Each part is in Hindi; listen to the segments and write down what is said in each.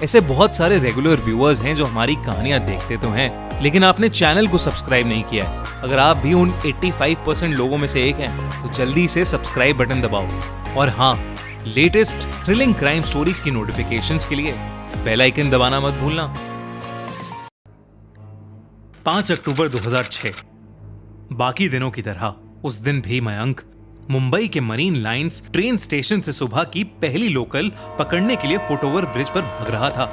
ऐसे बहुत सारे रेगुलर व्यूअर्स हैं जो हमारी कहानियां देखते तो हैं, लेकिन आपने चैनल को सब्सक्राइब नहीं किया है। अगर आप भी उन 85% लोगों में से एक हैं, तो जल्दी से सब्सक्राइब बटन दबाओ। और हाँ, लेटेस्ट थ्रिलिंग क्राइम स्टोरीज की नोटिफिकेशंस के लिए बेल आइकन दबाना मत भूलना। 5 अक्टूबर 2006। बाकी दिनों की तरह उस दिन भी मयंक मुंबई के मरीन लाइंस ट्रेन स्टेशन से सुबह की पहली लोकल पकड़ने के लिए फुटओवर ब्रिज पर भाग रहा था।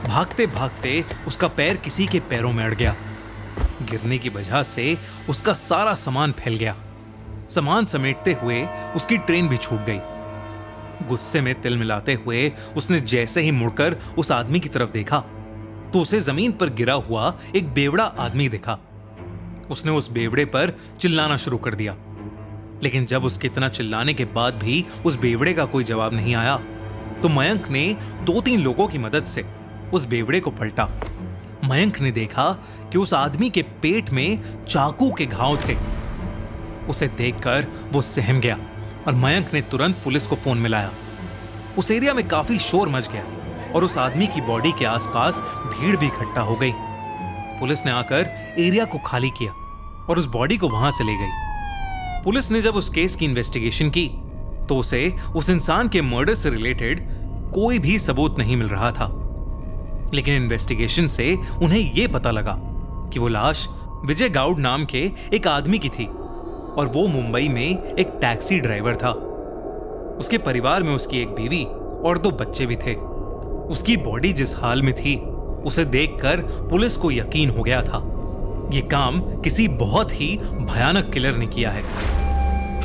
भागते भागते उसका पैर किसी के पैरों में अड़ गया। गिरने की वजह से उसका सारा सामान फैल गया। सामान समेटते हुए उसकी ट्रेन भी छूट गई। गुस्से में तिल मिलाते हुए उसने जैसे ही मुड़कर उस आदमी की तरफ देखा तो उसे जमीन पर गिरा हुआ एक बेवड़ा आदमी दिखा। उसने उस बेवड़े पर चिल्लाना शुरू कर दिया, लेकिन जब उसके इतना चिल्लाने के बाद भी उस बेवड़े का कोई जवाब नहीं आया तो मयंक ने 2-3 लोगों की मदद से उस बेवड़े को पलटा। मयंक ने देखा कि उस आदमी के पेट में चाकू के घाव थे। उसे देखकर वो सहम गया और मयंक ने तुरंत पुलिस को फोन मिलाया। उस एरिया में काफी शोर मच गया और उस आदमी की बॉडी के आसपास भीड़ भी इकट्ठा हो गई। पुलिस ने आकर एरिया को खाली किया और उस बॉडी को वहां से ले गई। पुलिस ने जब उस केस की इन्वेस्टिगेशन की तो उसे उस इंसान के मर्डर से रिलेटेड कोई भी सबूत नहीं मिल रहा था, लेकिन इन्वेस्टिगेशन से उन्हें यह पता लगा कि वो लाश विजय गाउड नाम के एक आदमी की थी और वो मुंबई में एक टैक्सी ड्राइवर था। उसके परिवार में उसकी एक बीवी और 2 बच्चे भी थे। उसकी बॉडी जिस हाल में थी उसे देखकर पुलिस को यकीन हो गया था ये काम किसी बहुत ही भयानक किलर ने किया है।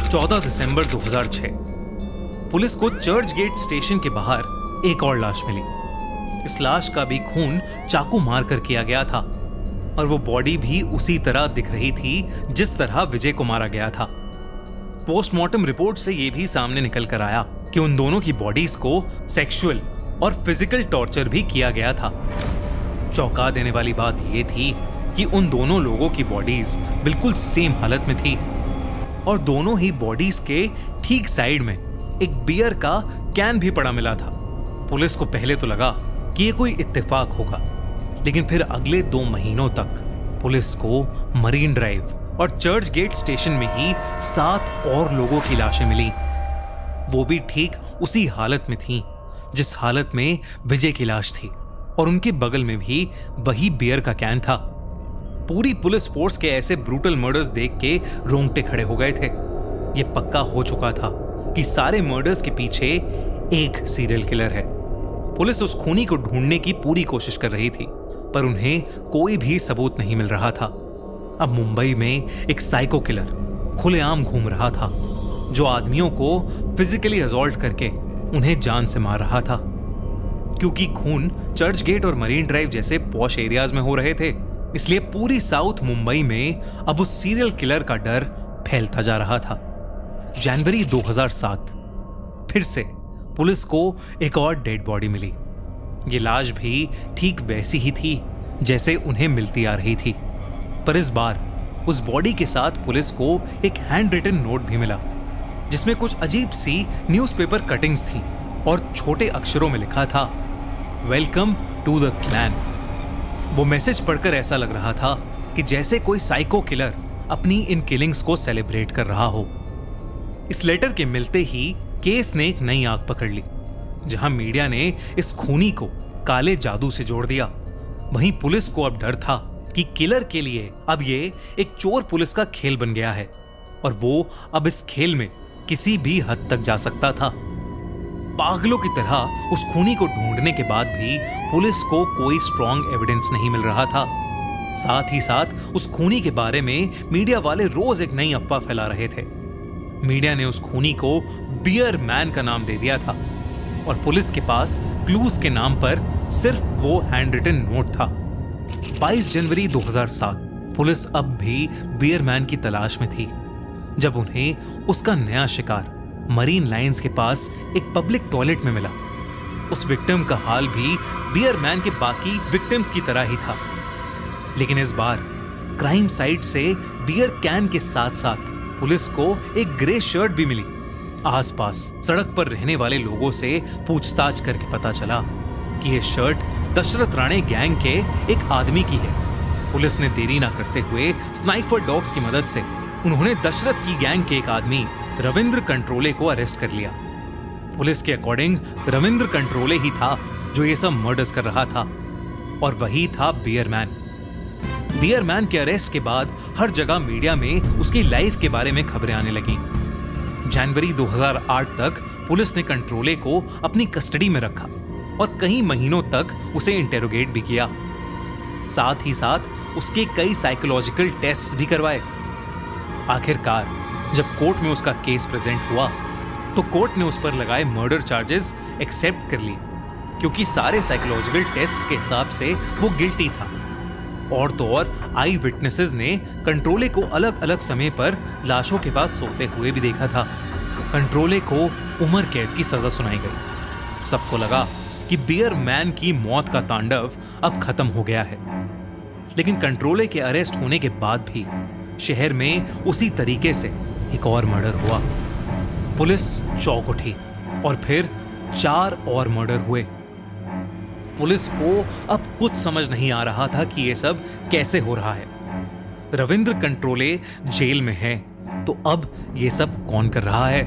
14 दिसंबर 2006 पुलिस को चर्च गेट स्टेशन के बाहर एक और लाश मिली। इस लाश का भी खून चाकू मारकर किया गया था और वो बॉडी भी उसी तरह दिख रही थी जिस तरह विजय को मारा गया था। पोस्टमार्टम रिपोर्ट से यह भी सामने निकल कर आया कि उन दोनों की बॉडीज को सेक्सुअल और फिजिकल टॉर्चर भी किया गया था। चौंका देने वाली बात यह थी कि उन दोनों लोगों की बॉडीज बिल्कुल सेम हालत में थी और दोनों ही बॉडीज के ठीक साइड में एक बियर का कैन भी पड़ा मिला था। पुलिस को पहले तो लगा कि यह कोई इत्तेफाक होगा, लेकिन फिर अगले 2 महीनों तक पुलिस को मरीन ड्राइव और चर्च गेट स्टेशन में ही 7 और लोगों की लाशें मिली। वो भी ठीक उसी हालत में थी जिस हालत में विजय की लाश थी और उनके बगल में भी वही बियर का कैन था। पूरी पुलिस फोर्स के ऐसे ब्रूटल मर्डर्स देख के रोंगटे खड़े हो गए थे। ये पक्का हो चुका था कि सारे मर्डर्स के पीछे एक सीरियल किलर है। पुलिस उस खूनी को ढूंढने की पूरी कोशिश कर रही थी, पर उन्हें कोई भी सबूत नहीं मिल रहा था। अब मुंबई में एक साइको किलर खुलेआम घूम रहा था जो आदमियों को फिजिकली असॉल्ट करके उन्हें जान से मार रहा था। क्योंकि खून चर्च गेट और मरीन ड्राइव जैसे पॉश एरियाज में हो रहे थे, इसलिए पूरी साउथ मुंबई में अब उस सीरियल किलर का डर फैलता जा रहा था। जनवरी 2007 फिर से पुलिस को एक और डेड बॉडी मिली। ये लाश भी ठीक वैसी ही थी जैसे उन्हें मिलती आ रही थी, पर इस बार उस बॉडी के साथ पुलिस को एक हैंड रिटन नोट भी मिला जिसमें कुछ अजीब सी न्यूज़पेपर कटिंग्स थी और छोटे अक्षरों में लिखा था, वेलकम टू द क्लैन। वो मैसेज पढ़कर ऐसा लग रहा था कि जैसे कोई साइको किलर अपनी इन किलिंग्स को सेलिब्रेट कर रहा हो। इस लेटर के मिलते ही केस ने एक नई आग पकड़ ली। जहां मीडिया ने इस खूनी को काले जादू से जोड़ दिया, वहीं पुलिस को अब डर था कि किलर के लिए अब ये एक चोर पुलिस का खेल बन गया है और वो अब इस खेल में किसी भी हद तक जा सकता था। पागलों की तरह उस खूनी को ढूंढने के बाद भी पुलिस को कोई स्ट्रॉन्ग एविडेंस नहीं मिल रहा था। साथ ही साथ उस खूनी के बारे में मीडिया वाले रोज एक नई अफवाह फैला रहे थे। मीडिया ने उस खूनी को बियर मैन का नाम दे दिया था और पुलिस के पास क्लूज के नाम पर सिर्फ वो हैंड रिटन नोट था। 22 जनवरी 2007 पुलिस अब भी बियर मैन की तलाश में थी जब उन्हें उसका नया शिकार मरीन लाइंस के पास एक पब्लिक टॉयलेट में मिला। उस विक्टिम का हाल भी बियर मैन के बाकी विक्टिम्स की तरह ही था, लेकिन इस बार क्राइम साइट से बियर कैन के साथ साथ पुलिस को एक ग्रे शर्ट भी मिली। आसपास सड़क पर रहने वाले लोगों से पूछताछ करके पता चला कि यह शर्ट दशरथ राणे गैंग के एक आदमी की है। पुलिस ने देरी ना करते हुए स्नाइपर डॉग्स की मदद से उन्होंने दशरथ की गैंग के एक आदमी रविंद्र कंट्रोले को अरेस्ट कर लिया। पुलिस के अकॉर्डिंग रविंद्र कंट्रोले ही था जो ये सब मर्डर्स कर रहा था, और वही था बियरमैन। बियरमैन के अरेस्ट के बाद हर जगह मीडिया में उसकी लाइफ के बारे में खबरें आने लगीं। जनवरी 2008 तक पुलिस ने कंट्रोले को अपनी कस्टडी में रखा और कई महीनों तक उसे इंटेरोगेट भी किया। साथ ही साथ उसके कई साइकोलॉजिकल टेस्ट्स भी करवाए। आखिरकार जब कोर्ट में उसका केस प्रेजेंट हुआ तो कोर्ट ने उस पर लगाए मर्डर चार्जेस एक्सेप्ट कर लिए, क्योंकि सारे साइकोलॉजिकल टेस्ट के हिसाब से वो गिल्टी था। और तो और आई विटनेसेस ने कंट्रोले को अलग अलग समय पर लाशों के पास सोते हुए भी देखा था। कंट्रोले को उम्र कैद की सजा सुनाई गई। सबको लगा कि बियरमैन की मौत का तांडव अब खत्म हो गया है, लेकिन कंट्रोले के अरेस्ट होने के बाद भी शहर में उसी तरीके से एक और मर्डर हुआ। पुलिस चौंक उठी और फिर 4 और मर्डर हुए। पुलिस को अब कुछ समझ नहीं आ रहा था कि यह सब कैसे हो रहा है। रविंद्र कंट्रोले जेल में है तो अब यह सब कौन कर रहा है?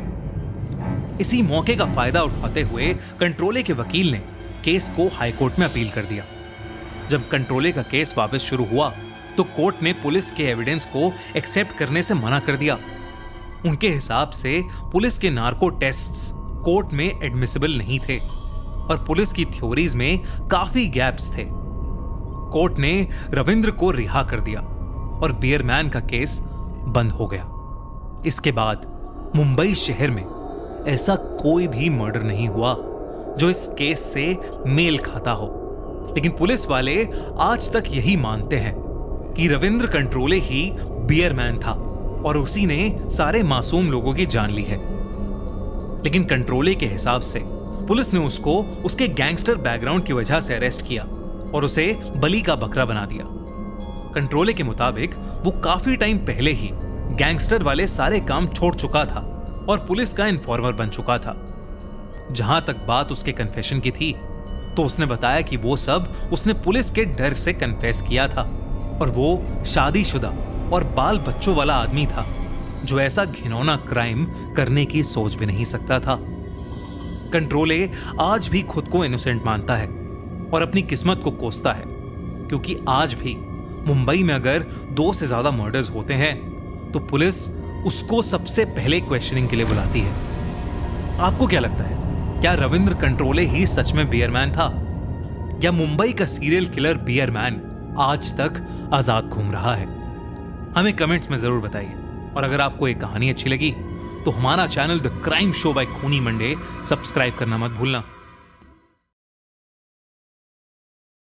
इसी मौके का फायदा उठाते हुए कंट्रोले के वकील ने केस को हाईकोर्ट में अपील कर दिया। जब कंट्रोले का केस वापस शुरू हुआ तो कोर्ट ने पुलिस के एविडेंस को एक्सेप्ट करने से मना कर दिया। उनके हिसाब से पुलिस के नार्को टेस्ट्स कोर्ट में एडमिसिबल नहीं थे और पुलिस की थ्योरीज में काफी गैप्स थे। कोर्ट ने रविंद्र को रिहा कर दिया और बियरमैन का केस बंद हो गया। इसके बाद मुंबई शहर में ऐसा कोई भी मर्डर नहीं हुआ जो इस केस से मेल खाता हो, लेकिन पुलिस वाले आज तक यही मानते हैं कि रविंद्र कंट्रोले ही बियरमैन था और उसी ने सारे मासूम लोगों की जान ली है। लेकिन कंट्रोले के हिसाब से पुलिस ने उसको उसके गैंगस्टर बैकग्राउंड की वजह से अरेस्ट किया और उसे बलि का बकरा बना दिया। कंट्रोले के मुताबिक वो काफी टाइम पहले ही गैंगस्टर वाले सारे काम छोड़ चुका था और पुलिस का इन्फॉर्मर बन चुका था। जहां तक बात उसके कन्फेशन की थी तो उसने बताया कि वो सब उसने पुलिस के डर से कन्फेस किया था और वो शादीशुदा और बाल बच्चों वाला आदमी था जो ऐसा घिनौना क्राइम करने की सोच भी नहीं सकता था। कंट्रोले आज भी खुद को इनोसेंट मानता है और अपनी किस्मत को कोसता है, क्योंकि आज भी मुंबई में अगर 2 से ज्यादा मर्डर्स होते हैं तो पुलिस उसको सबसे पहले क्वेश्चनिंग के लिए बुलाती है। आपको क्या लगता है, क्या रविंद्र कंट्रोले ही सच में बियरमैन था या मुंबई का सीरियल किलर बियरमैन आज तक आजाद घूम रहा है? हमें कमेंट्स में जरूर बताइए। और अगर आपको ये कहानी अच्छी लगी तो हमारा channel the crime show by Khooni Monday subscribe करना मत भूलना।